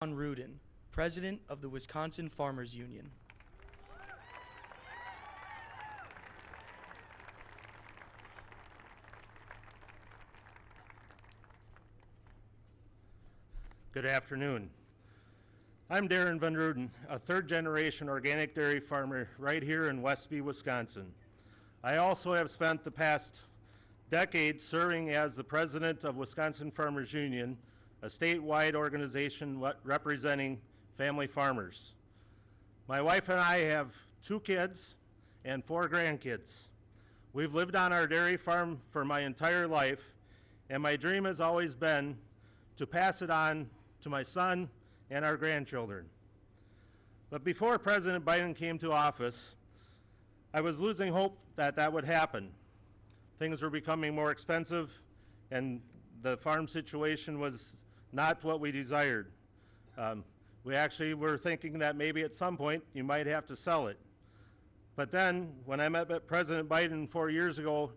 Rudin, President of the Wisconsin Farmers Union. Good afternoon. I'm Darren Van Ruden, a third-generation organic dairy farmer right here in Westby, Wisconsin. I also have spent the past decade serving as the president of Wisconsin Farmers Union, a statewide organization representing family farmers. My wife and I have 2 kids and 4 grandkids. We've lived on our dairy farm for my entire life, and my dream has always been to pass it on to my son and our grandchildren. But before President Biden came to office, I was losing hope that that would happen. Things were becoming more expensive, and the farm situation was not what we desired. We actually were thinking that maybe at some point you might have to sell it. But then, when I met President Biden 4 years ago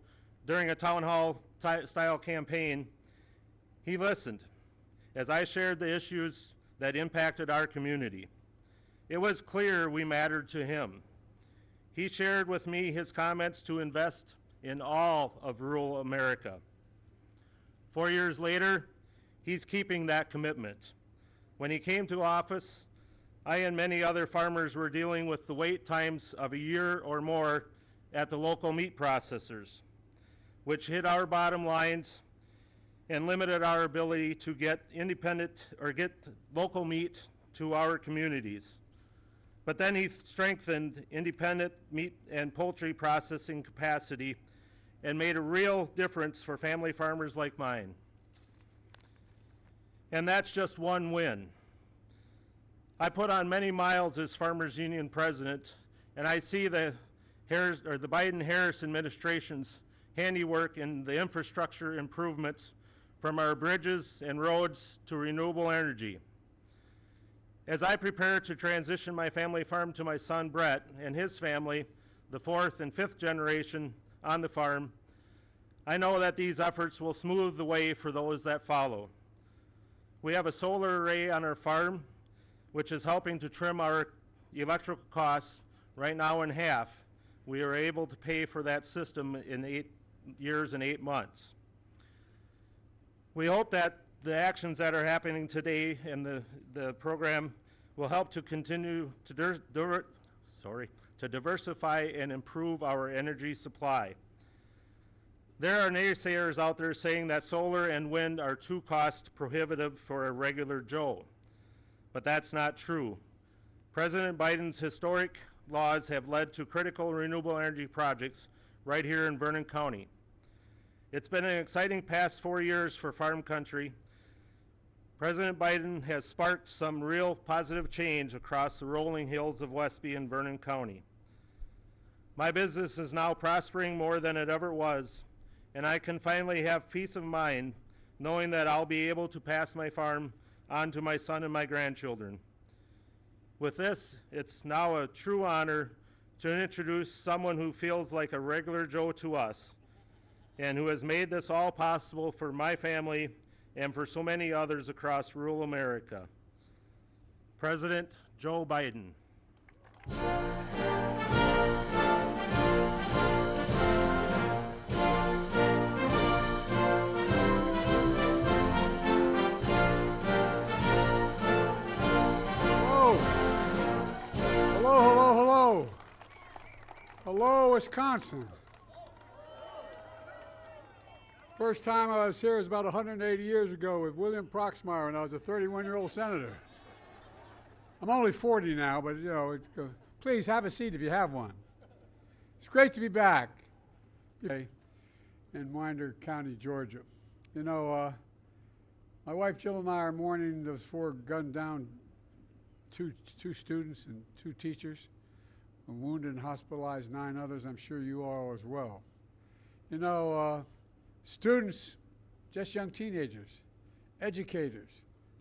during a town hall style campaign, he listened as I shared the issues that impacted our community. It was clear we mattered to him. He shared with me his comments to invest in all of rural America. 4 years later, he's keeping that commitment. When he came to office, I and many other farmers were dealing with the wait times of a year or more at the local meat processors, which hit our bottom lines and limited our ability to get independent or get local meat to our communities. But then he strengthened independent meat and poultry processing capacity and made a real difference for family farmers like mine. And that's just one win. I put on many miles as Farmers Union president, and I see the Biden-Harris administration's handiwork in the infrastructure improvements from our bridges and roads to renewable energy. As I prepare to transition my family farm to my son Brett and his family, the 4th and 5th generation on the farm, I know that these efforts will smooth the way for those that follow. We have a solar array on our farm, which is helping to trim our electrical costs right now in half. We are able to pay for that system in 8 years and 8 months. We hope that the actions that are happening today in the program will help to continue to diversify and improve our energy supply. There are naysayers out there saying that solar and wind are too cost prohibitive for a regular Joe, but that's not true. President Biden's historic laws have led to critical renewable energy projects right here in Vernon County. It's been an exciting past 4 years for farm country. President Biden has sparked some real positive change across the rolling hills of Westby and Vernon County. My business is now prospering more than it ever was, and I can finally have peace of mind knowing that I'll be able to pass my farm on to my son and my grandchildren. With this, it's now a true honor to introduce someone who feels like a regular Joe to us, and who has made this all possible for my family and for so many others across rural America. President Joe Biden. Hello. Hello, hello, hello. Hello, Wisconsin. First time I was here was about 180 years ago with William Proxmire when I was a 31-year-old senator. I'm only 40 now, but please have a seat if you have one. It's great to be back in Winder County, Georgia. My wife Jill and I are mourning those 4 gunned down two students and 2 teachers, wounded and hospitalized 9 others. I'm sure you are as well. Students, just young teenagers, educators,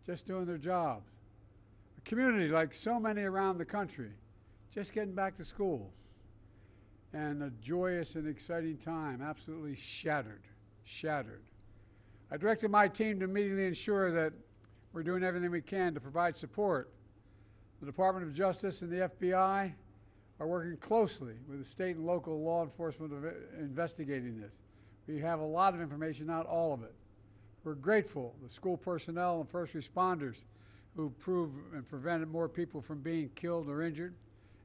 just doing their jobs. A community like so many around the country, just getting back to school. And a joyous and exciting time, absolutely shattered. I directed my team to immediately ensure that We're doing everything we can to provide support. The Department of Justice and the FBI are working closely with the state and local law enforcement investigating this. We have a lot of information, not all of it. We're grateful to school personnel and first responders who proved and prevented more people from being killed or injured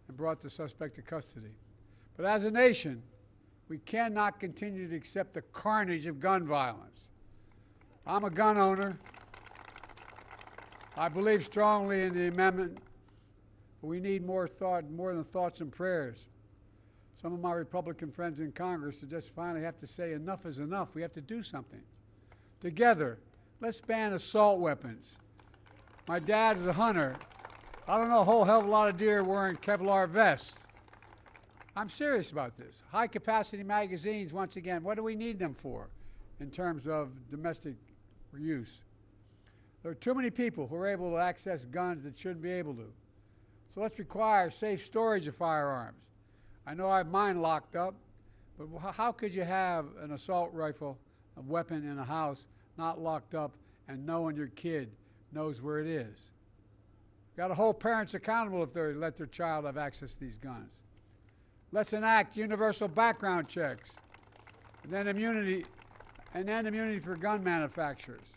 and brought the suspect to custody. But as a nation, we cannot continue to accept the carnage of gun violence. I'm a gun owner. I believe strongly in the amendment, but we need more than thoughts and prayers. Some of my Republican friends in Congress just finally have to say enough is enough. We have to do something. Together, let's ban assault weapons. My dad is a hunter. I don't know a whole hell of a lot of deer wearing Kevlar vests. I'm serious about this. High-capacity magazines, once again, what do we need them for in terms of domestic use? There are too many people who are able to access guns that shouldn't be able to. So let's require safe storage of firearms. I know I have mine locked up, but how could you have an assault rifle, a weapon in a house, not locked up and knowing your kid knows where it is? Got to hold parents accountable if they let their child have access to these guns. Let's enact universal background checks, and then immunity for gun manufacturers.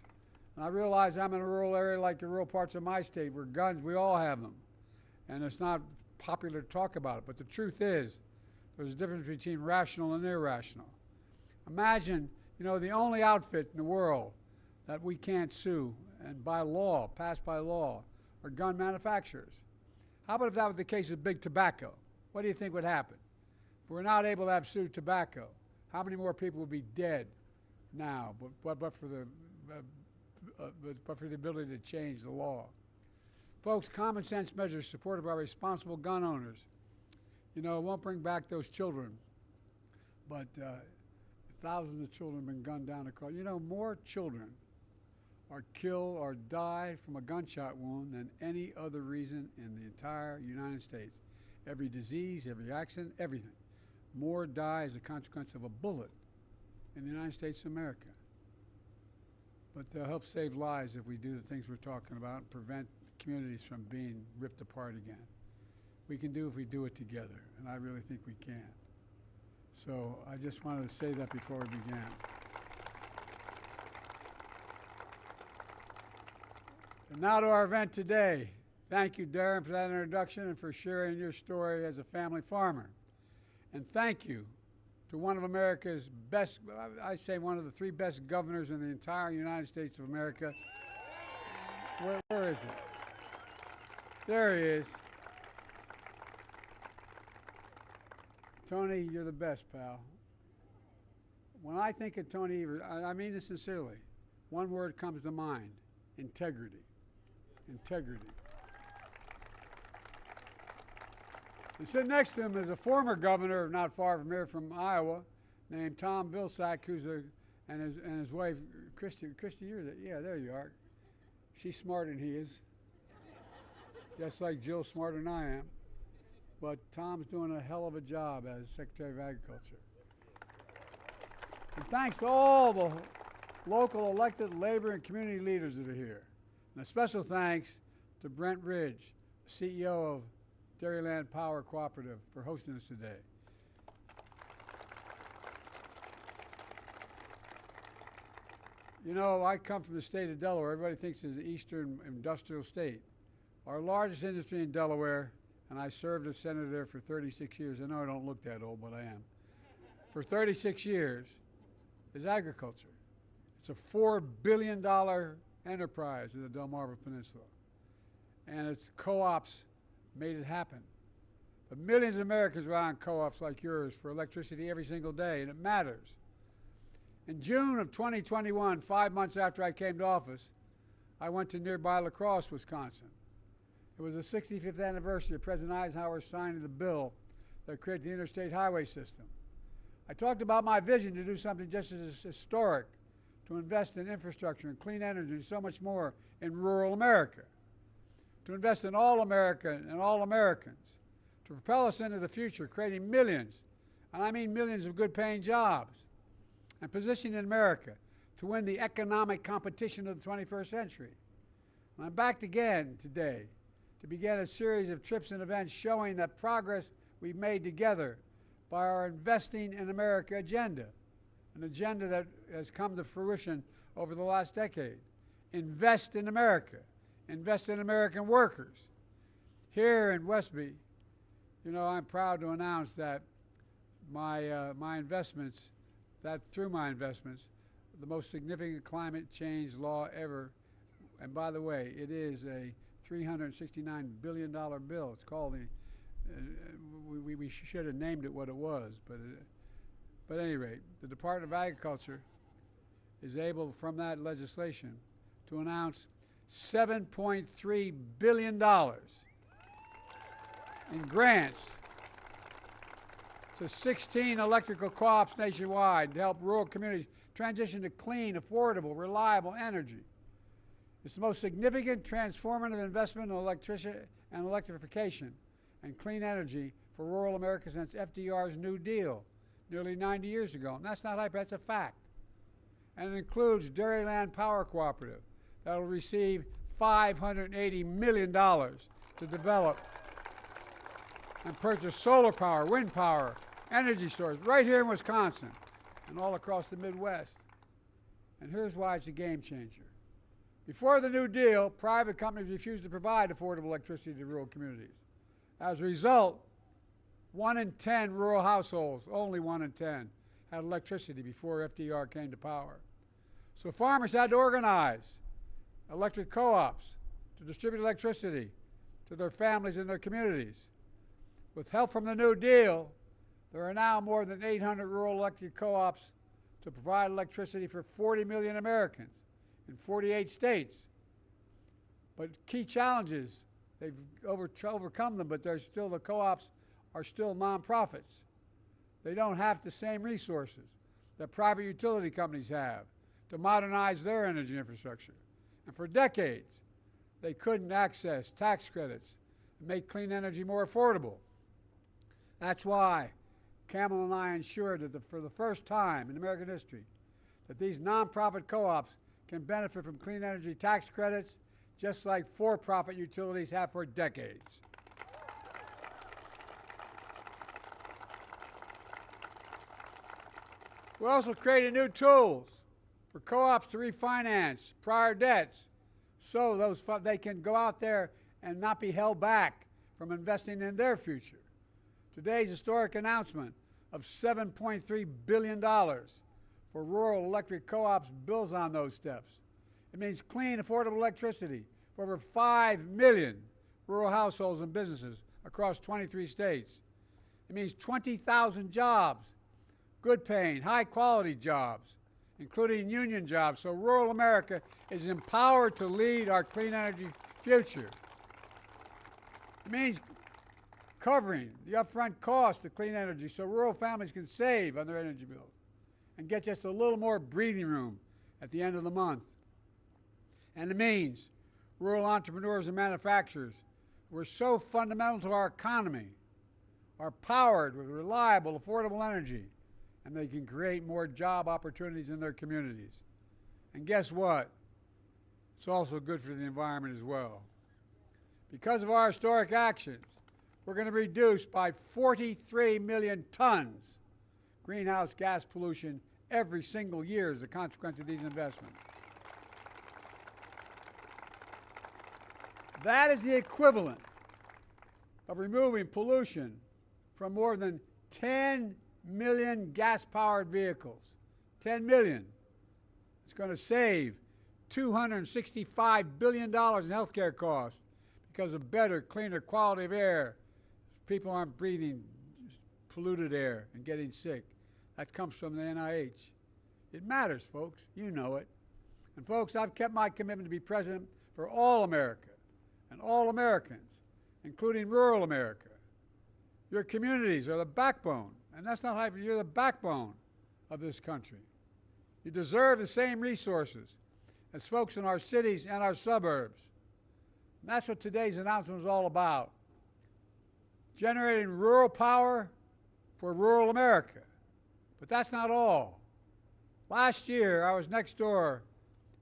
And I realize I'm in a rural area like the rural parts of my state where guns, we all have them. And it's not popular to talk about it, but the truth is there's a difference between rational and irrational. Imagine, the only outfit in the world that we can't sue and by law, passed by law, are gun manufacturers. How about if that was the case with big tobacco? What do you think would happen? If we're not able to have sued tobacco, how many more people would be dead now but for the ability to change the law? Folks, common sense measures supported by responsible gun owners, it won't bring back those children, but thousands of children have been gunned down across. More children are killed or die from a gunshot wound than any other reason in the entire United States. Every disease, every accident, everything. More die as a consequence of a bullet in the United States of America. But they'll help save lives if we do the things we're talking about and prevent communities from being ripped apart again. We can do if we do it together, and I really think we can. So I just wanted to say that before we began. And now to our event today. Thank you, Darren, for that introduction and for sharing your story as a family farmer. And thank you to one of America's best, I say one of the 3 best governors in the entire United States of America. Where is it? There he is. Tony, you're the best, pal. When I think of Tony Evers, I mean this sincerely, one word comes to mind: integrity. Integrity. And sitting next to him is a former governor, not far from here, from Iowa, named Tom Vilsack, and his wife, Christy, you're there. Yeah, there you are. She's smarter than he is. Just like Jill's smarter than I am. But Tom's doing a hell of a job as Secretary of Agriculture. And thanks to all the local elected labor and community leaders that are here. And a special thanks to Brent Ridge, CEO of Dairyland Power Cooperative, for hosting us today. I come from the state of Delaware. Everybody thinks it's an eastern industrial state. Our largest industry in Delaware, and I served as senator there for 36 years. I know I don't look that old, but I am. For 36 years is agriculture. It's a $4 billion enterprise in the Delmarva Peninsula. And its co-ops made it happen. But millions of Americans rely on co-ops like yours for electricity every single day, and it matters. In June of 2021, 5 months after I came to office, I went to nearby La Crosse, Wisconsin. It was the 65th anniversary of President Eisenhower signing the bill that created the interstate highway system. I talked about my vision to do something just as historic, to invest in infrastructure and clean energy and so much more in rural America, to invest in all America and all Americans, to propel us into the future, creating millions, and I mean millions of good-paying jobs, and positioning America to win the economic competition of the 21st century. I'm back again today to begin a series of trips and events showing that progress we've made together by our Investing in America agenda, an agenda that has come to fruition over the last decade. Invest in America. Invest in American workers. Here in Westby, you know, I'm proud to announce that my investments, through my investments, the most significant climate change law ever, and by the way, it is a $369 billion bill. It's called we should have named it what it was, but at any rate, the Department of Agriculture is able, from that legislation, to announce $7.3 billion in grants to 16 electrical co-ops nationwide to help rural communities transition to clean, affordable, reliable energy. It's the most significant transformative investment in electrification and clean energy for rural America since FDR's New Deal nearly 90 years ago. And that's not hype, that's a fact. And it includes Dairyland Power Cooperative that will receive $580 million to develop and purchase solar power, wind power, energy storage right here in Wisconsin and all across the Midwest. And here's why it's a game changer. Before the New Deal, private companies refused to provide affordable electricity to rural communities. As a result, 1 in 10 rural households, only 1 in 10, had electricity before FDR came to power. So farmers had to organize electric co-ops to distribute electricity to their families and their communities. With help from the New Deal, there are now more than 800 rural electric co-ops to provide electricity for 40 million Americans in 48 states. But key challenges, they've overcome them, but the co-ops are still nonprofits. They don't have the same resources that private utility companies have to modernize their energy infrastructure. And for decades, they couldn't access tax credits and make clean energy more affordable. That's why Kamala and I ensured that for the first time in American history that these nonprofit co-ops can benefit from clean energy tax credits just like for-profit utilities have for decades. We also created new tools for co-ops to refinance prior debts so they can go out there and not be held back from investing in their future. Today's historic announcement of $7.3 billion for rural electric co-ops builds on those steps. It means clean, affordable electricity for over 5 million rural households and businesses across 23 states. It means 20,000 jobs, good-paying, high-quality jobs, including union jobs, so rural America is empowered to lead our clean energy future. It means covering the upfront cost of clean energy so rural families can save on their energy bills and get just a little more breathing room at the end of the month. And it means rural entrepreneurs and manufacturers who are so fundamental to our economy are powered with reliable, affordable energy, and they can create more job opportunities in their communities. And guess what? It's also good for the environment as well. Because of our historic actions, we're going to reduce by 43 million tons greenhouse gas pollution every single year as a consequence of these investments. That is the equivalent of removing pollution from more than 10 million gas-powered vehicles. 10 million. It's going to save $265 billion in healthcare costs because of better, cleaner quality of air. People aren't breathing polluted air and getting sick. That comes from the NIH. It matters, folks. You know it. And folks, I've kept my commitment to be president for all America and all Americans, including rural America. Your communities are the backbone, and that's not hyper. You're the backbone of this country. You deserve the same resources as folks in our cities and our suburbs. And that's what today's announcement is all about. Generating rural power for rural America. But that's not all. Last year, I was next door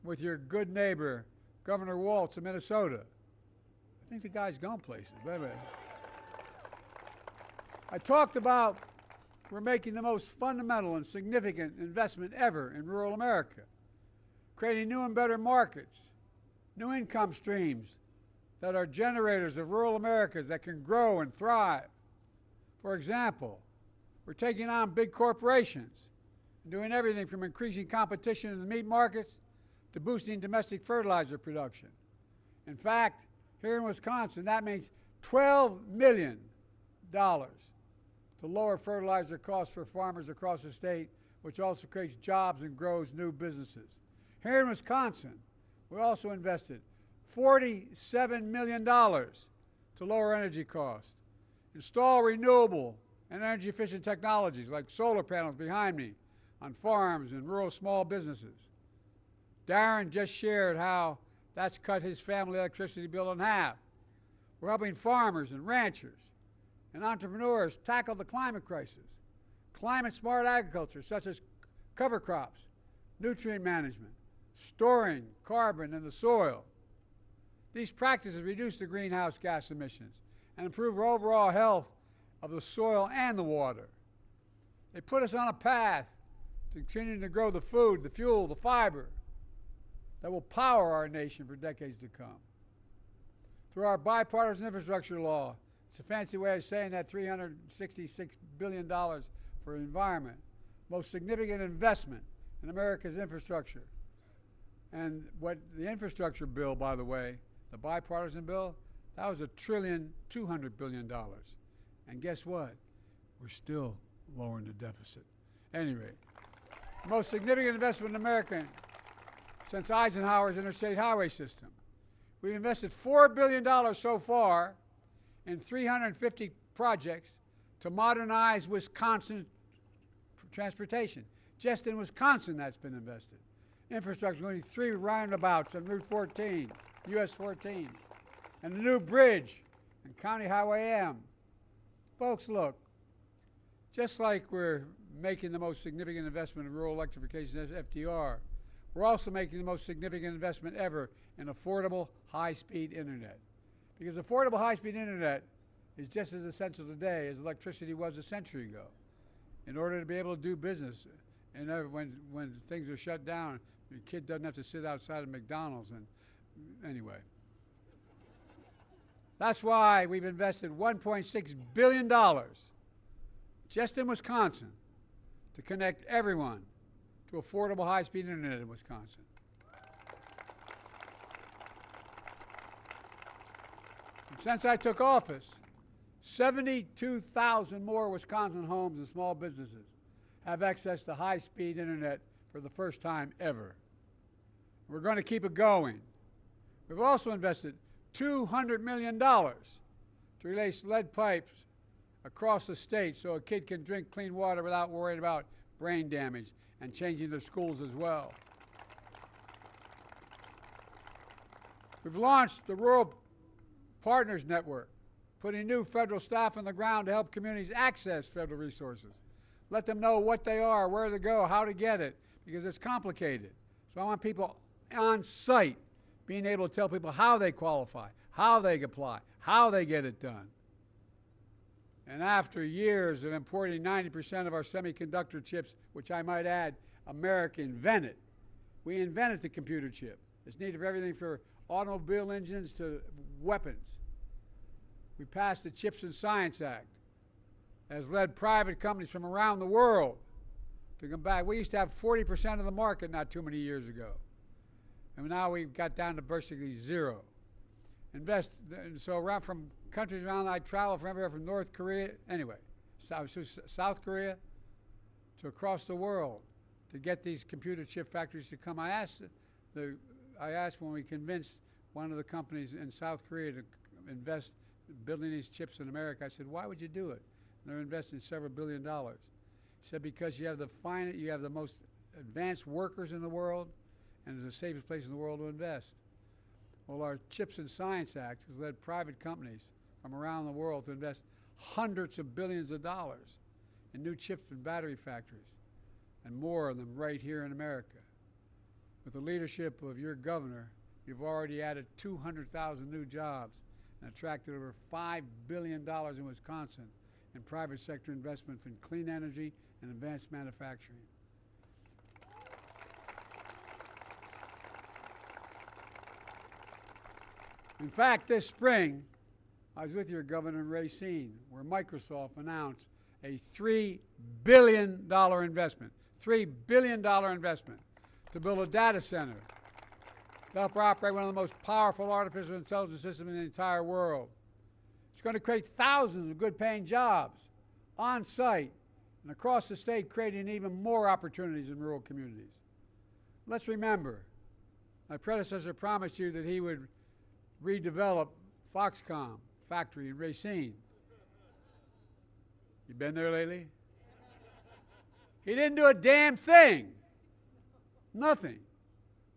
with your good neighbor, Governor Waltz of Minnesota. I think the guy's gone places. But anyway. I talked about we're making the most fundamental and significant investment ever in rural America, creating new and better markets, new income streams that are generators of rural Americas that can grow and thrive. For example, we're taking on big corporations and doing everything from increasing competition in the meat markets to boosting domestic fertilizer production. In fact, here in Wisconsin, that means $12 million to lower fertilizer costs for farmers across the state, which also creates jobs and grows new businesses. Here in Wisconsin, we also invested $47 million to lower energy costs, install renewable and energy efficient technologies like solar panels behind me on farms and rural small businesses. Darren just shared how that's cut his family electricity bill in half. We're helping farmers and ranchers and entrepreneurs tackle the climate crisis. Climate smart agriculture such as cover crops, nutrient management, storing carbon in the soil. These practices reduce the greenhouse gas emissions and improve overall health of the soil and the water. They put us on a path to continuing to grow the food, the fuel, the fiber that will power our nation for decades to come. Through our bipartisan infrastructure law, it's a fancy way of saying that $366 billion for the environment, most significant investment in America's infrastructure. And what the infrastructure bill, by the way, the bipartisan bill, that was $1.2 trillion. And guess what? We're still lowering the deficit. Anyway, most significant investment in America since Eisenhower's interstate highway system. We've invested $4 billion so far in 350 projects to modernize Wisconsin transportation. Just in Wisconsin, that's been invested. Infrastructure, including 3 roundabouts on Route 14, US 14, and a new bridge on County Highway M. Folks, look, just like we're making the most significant investment in rural electrification as FDR, we're also making the most significant investment ever in affordable high-speed internet. Because affordable high-speed internet is just as essential today as electricity was a century ago. In order to be able to do business, and when things are shut down, the kid doesn't have to sit outside of McDonald's. And anyway, that's why we've invested $1.6 billion just in Wisconsin to connect everyone to affordable high-speed internet in Wisconsin. And since I took office, 72,000 more Wisconsin homes and small businesses have access to high-speed internet for the first time ever. We're going to keep it going. We've also invested $200 million to replace lead pipes across the state so a kid can drink clean water without worrying about brain damage, and changing their schools as well. We've launched the Rural Partners Network, putting new federal staff on the ground to help communities access federal resources. Let them know what they are, where to go, how to get it, because it's complicated. So I want people on site being able to tell people how they qualify, how they apply, how they get it done. And after years of importing 90% of our semiconductor chips, which I might add, America invented. We invented the computer chip. It's needed for everything from automobile engines to weapons. We passed the Chips and Science Act, has led private companies from around the world to come back. We used to have 40% of the market not too many years ago. And now we've got down to basically zero. So around from countries around, I travel from everywhere from North Korea, anyway, South Korea to across the world to get these computer chip factories to come. I asked when we convinced one of the companies in South Korea to invest in building these chips in America, I said, why would you do it? And they're investing several $1 billion. He said, because you have the most advanced workers in the world, and it's the safest place in the world to invest. Well, our Chips and Science Act has led private companies from around the world to invest hundreds of billions of dollars in new chips and battery factories, and more of them right here in America. With the leadership of your governor, You've already added 200,000 new jobs and attracted over $5 billion in Wisconsin in private sector investment in clean energy and advanced manufacturing. In fact, this spring, I was with your governor in Racine, where Microsoft announced a $3 billion investment, $3 billion investment to build a data center to help operate one of the most powerful artificial intelligence systems in the entire world. It's going to create thousands of good-paying jobs on site and across the state, creating even more opportunities in rural communities. Let's remember, my predecessor promised you that he would redevelop Foxconn factory in Racine. You been there lately? He didn't do a damn thing. Nothing.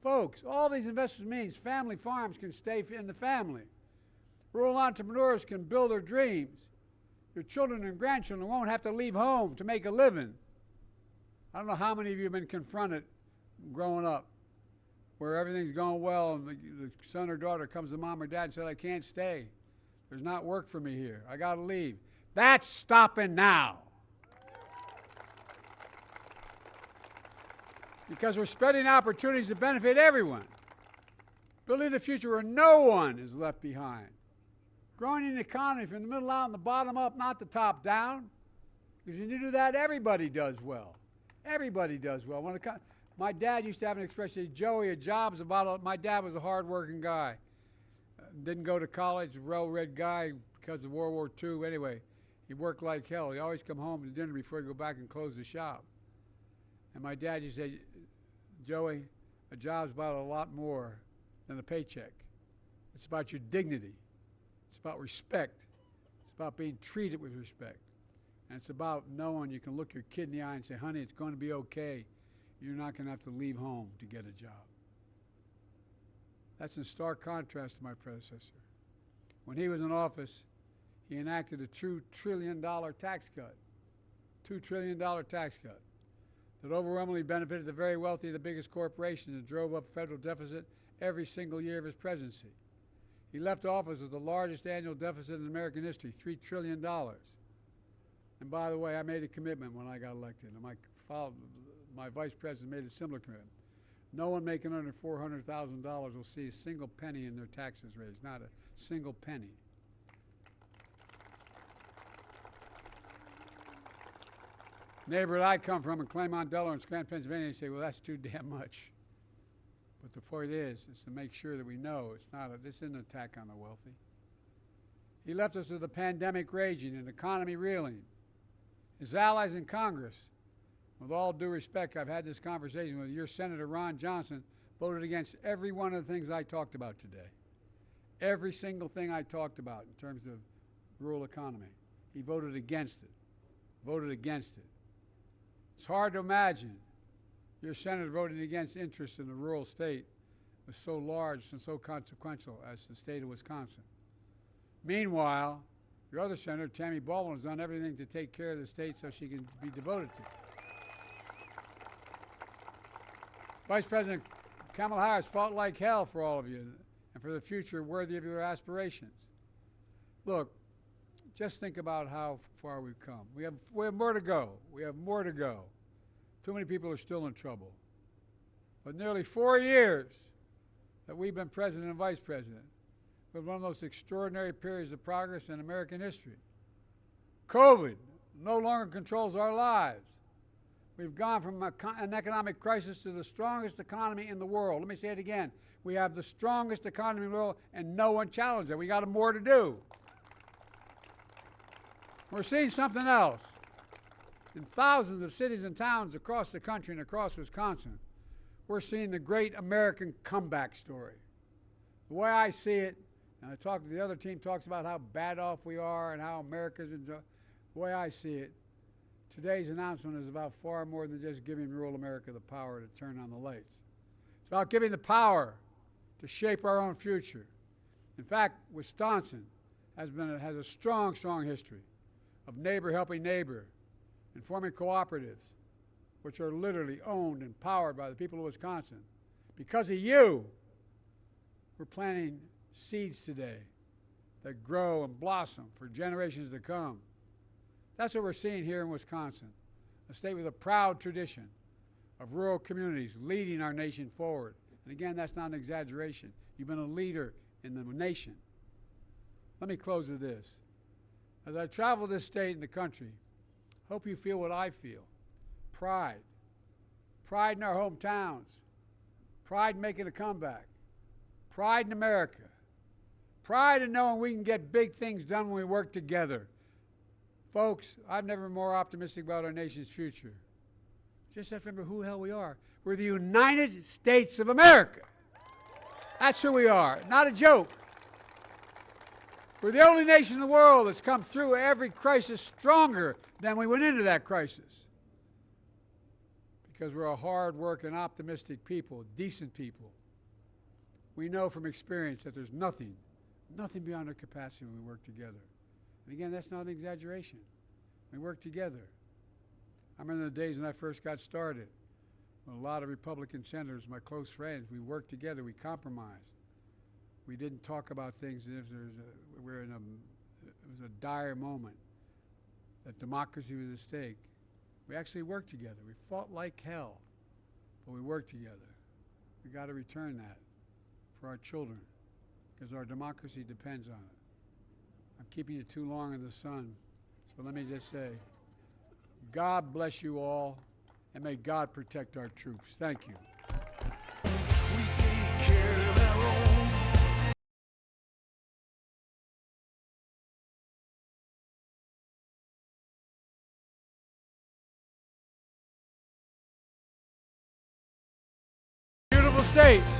Folks, all these investments means family farms can stay in the family. Rural entrepreneurs can build their dreams. Your children and grandchildren won't have to leave home to make a living. I don't know how many of you have been confronted growing up where everything's going well and the son or daughter comes to mom or dad and said, I can't stay. There's not work for me here. I got to leave. That's stopping now. Because we're spreading opportunities to benefit everyone. Building a future where no one is left behind. Growing an economy from the middle out and the bottom up, not the top down. Because when you do that, everybody does well. Everybody does well. My dad used to have an expression, Joey, a job's about, my dad was a hard-working guy. Didn't go to college, a well-read guy because of World War II. Anyway, he worked like hell. He always come home to dinner before he'd go back and close the shop. And my dad used to say, Joey, a job's about a lot more than a paycheck. It's about your dignity. It's about respect. It's about being treated with respect. And it's about knowing you can look your kid in the eye and say, honey, it's going to be okay. You're not going to have to leave home to get a job. That's in stark contrast to my predecessor. When he was in office, he enacted a $2 trillion tax cut. $2 trillion tax cut that overwhelmingly benefited the very wealthy of the biggest corporations and drove up federal deficit every single year of his presidency. He left office with the largest annual deficit in American history, $3 trillion. And by the way, I made a commitment when I got elected, and my vice president made a similar commitment. No one making under $400,000 will see a single penny in their taxes raised, not a single penny. Neighborhood I come from in Claymont, Delaware, and Scranton, Pennsylvania, they say, well, that's too damn much. But the point is to make sure that we know this isn't an attack on the wealthy. He left us with a pandemic raging, an economy reeling. His allies in Congress, with all due respect, I've had this conversation with your Senator Ron Johnson, voted against every one of the things I talked about today. Every single thing I talked about in terms of rural economy. He voted against it. Voted against it. It's hard to imagine your senator voting against interest in the rural state was so large and so consequential as the state of Wisconsin. Meanwhile, your other senator, Tammy Baldwin, has done everything to take care of the state so she can be devoted to it. Vice President Kamala Harris fought like hell for all of you and for the future worthy of your aspirations. Look, just think about how far we've come. We have more to go. We have more to go. Too many people are still in trouble. But nearly 4 years that we've been president and vice president, with one of the most extraordinary periods of progress in American history. COVID no longer controls our lives. We've gone from an economic crisis to the strongest economy in the world. Let me say it again. We have the strongest economy in the world, and no one challenged it. We got more to do. We're seeing something else. In thousands of cities and towns across the country and across Wisconsin, we're seeing the great American comeback story. The way I see it, and the other team talks about how bad off we are and how America's the way I see it, today's announcement is about far more than just giving rural America the power to turn on the lights. It's about giving the power to shape our own future. In fact, Wisconsin has a strong, strong history of neighbor helping neighbor and forming cooperatives, which are literally owned and powered by the people of Wisconsin. Because of you, We're planting seeds today that grow and blossom for generations to come. That's what we're seeing here in Wisconsin, a state with a proud tradition of rural communities leading our nation forward. And again, that's not an exaggeration. You've been a leader in the nation. Let me close with this. As I travel this state and the country, hope you feel what I feel. Pride. Pride in our hometowns. Pride in making a comeback. Pride in America. Pride in knowing we can get big things done when we work together. Folks, I've never been more optimistic about our nation's future. Just have to remember who the hell we are. We're the United States of America. That's who we are, not a joke. We're the only nation in the world that's come through every crisis stronger than we went into that crisis. Because we're a hard-working, optimistic people, decent people. We know from experience that there's nothing beyond our capacity when we work together. And again, that's not an exaggeration. We work together. I remember the days when I first got started, when a lot of Republican senators, my close friends, we worked together, we compromised. We didn't talk about things as if it was a dire moment, that democracy was at stake. We actually worked together. We fought like hell, but we worked together. We got to return that for our children, because our democracy depends on it. I'm keeping you too long in the sun, so let me just say, God bless you all, and may God protect our troops. Thank you. We take care of our own. Beautiful states.